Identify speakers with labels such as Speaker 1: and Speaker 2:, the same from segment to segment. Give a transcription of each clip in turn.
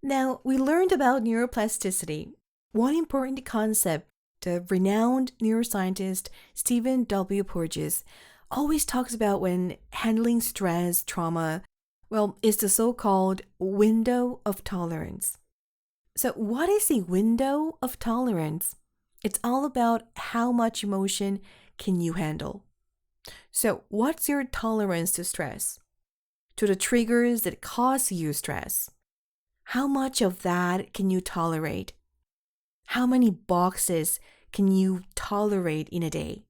Speaker 1: Now, we learned about neuroplasticity. One important concept the renowned neuroscientist Stephen Porges always talks about when handling stress, trauma, well, is the so-called window of tolerance. So, what is a window of tolerance? It's all about how much emotion can you handle. So, what's your tolerance to stress? To the triggers that cause you stress? How much of that can you tolerate? How many boxes can you tolerate in a day?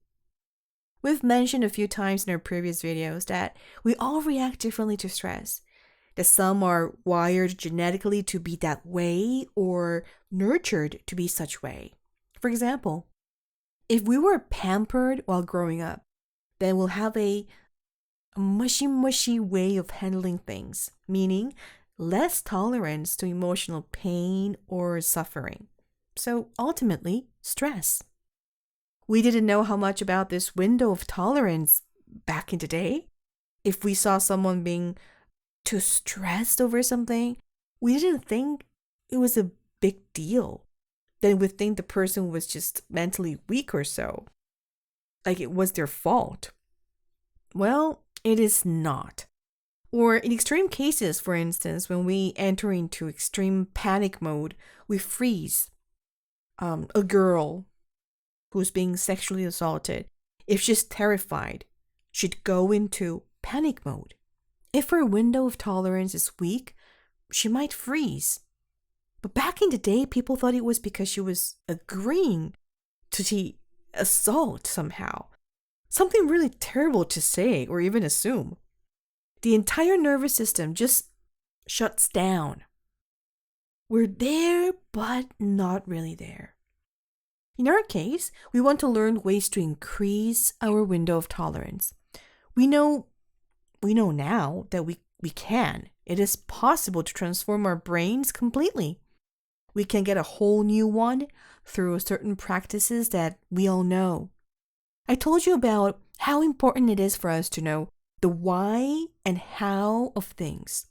Speaker 1: We've mentioned a few times in our previous videos that we all react differently to stress, that some are wired genetically to be that way or nurtured to be such way. For example, if we were pampered while growing up, then we'll have a mushy way of handling things, meaning less tolerance to emotional pain or suffering. So ultimately, stress. We didn't know how much about this window of tolerance back in the day. If we saw someone being too stressed over something, we didn't think it was a big deal. Then we'd think the person was just mentally weak or so, like it was their fault. Well, it is not. Or in extreme cases, for instance, when we enter into extreme panic mode, we freeze. A girl who's being sexually assaulted, if she's terrified, she'd go into panic mode. If her window of tolerance is weak, she might freeze. But back in the day, people thought it was because she was agreeing to the assault somehow. Something really terrible to say or even assume. The entire nervous system just shuts down. We're there, but not really there. In our case, we want to learn ways to increase our window of tolerance. We know now that we can. It is possible to transform our brains completely. We can get a whole new one through certain practices that we all know. I told you about how important it is for us to know the why and how of things,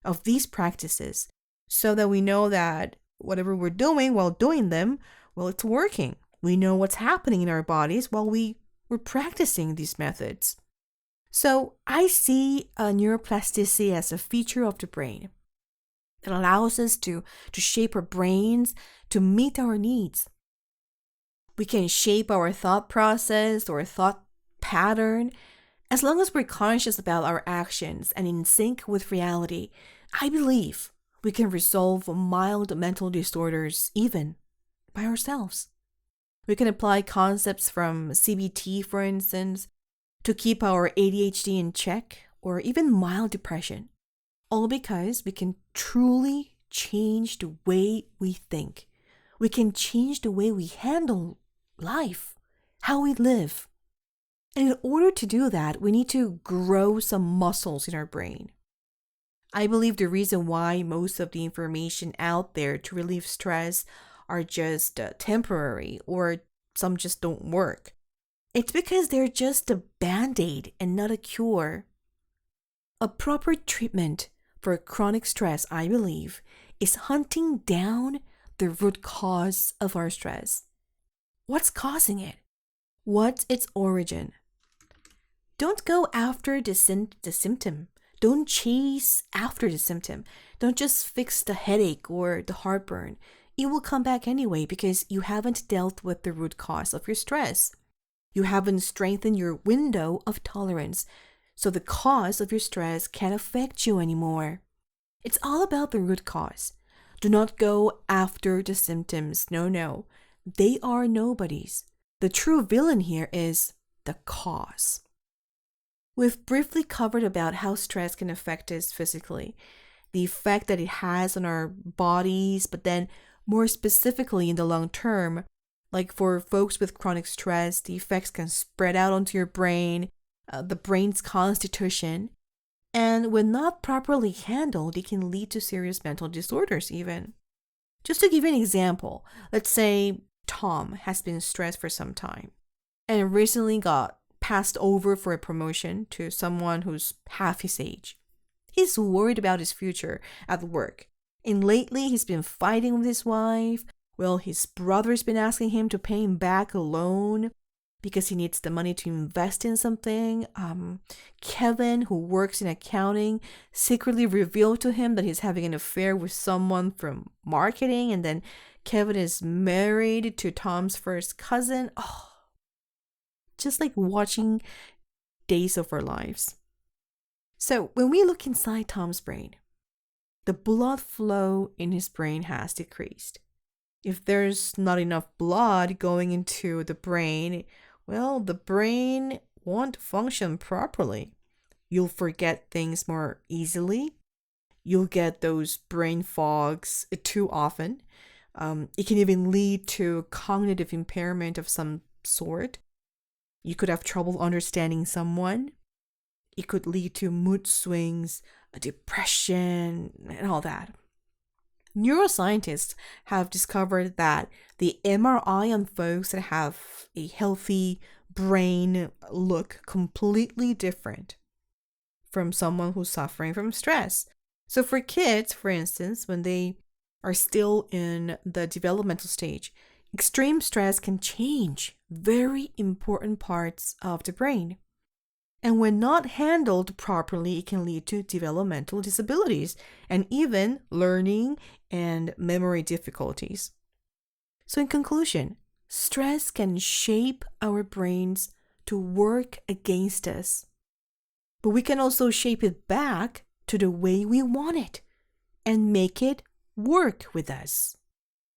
Speaker 1: of these practices, so that we know that whatever we're doing while doing them, well, it's working. We know what's happening in our bodies while we're practicing these methods. So I see neuroplasticity as a feature of the brain that allows us to shape our brains to meet our needs. We can shape our thought process or thought pattern as long as we're conscious about our actions and in sync with reality. I believe we can resolve mild mental disorders even by ourselves. We can apply concepts from CBT, for instance, to keep our ADHD in check or even mild depression, all because we can truly change the way we think. We can change the way we handle life, how we live. And in order to do that, we need to grow some muscles in our brain. I believe the reason why most of the information out there to relieve stress are just temporary or some just don't work. It's because they're just a band-aid and not a cure. A proper treatment for chronic stress, I believe, is hunting down the root cause of our stress. What's causing it? What's its origin? Don't go after the symptom. Don't chase after the symptom. Don't just fix the headache or the heartburn. It will come back anyway because you haven't dealt with the root cause of your stress. You haven't strengthened your window of tolerance, so the cause of your stress can't affect you anymore. It's all about the root cause. Do not go after the symptoms. No. They are nobodies. The true villain here is the cause. We've briefly covered about how stress can affect us physically, the effect that it has on our bodies, but then more specifically in the long term, like for folks with chronic stress, the effects can spread out onto your brain, the brain's constitution, and when not properly handled, it can lead to serious mental disorders even. Just to give you an example, let's say Tom has been stressed for some time and recently got passed over for a promotion to someone who's half his age. He's worried about his future at work. And lately, he's been fighting with his wife. Well, his brother's been asking him to pay him back a loan because he needs the money to invest in something. Kevin, who works in accounting, secretly revealed to him that he's having an affair with someone from marketing. And then Kevin is married to Tom's first cousin. Oh, just like watching Days of Our Lives. So when we look inside Tom's brain, the blood flow in his brain has decreased. If there's not enough blood going into the brain, well, the brain won't function properly. You'll forget things more easily. You'll get those brain fogs too often. It can even lead to cognitive impairment of some sort. You could have trouble understanding someone. It could lead to mood swings, depression, and all that. Neuroscientists have discovered that the MRI on folks that have a healthy brain look completely different from someone who's suffering from stress. So for kids, for instance, when they are still in the developmental stage, extreme stress can change very important parts of the brain. And when not handled properly, it can lead to developmental disabilities and even learning and memory difficulties. So in conclusion, stress can shape our brains to work against us. But we can also shape it back to the way we want it and make it work with us.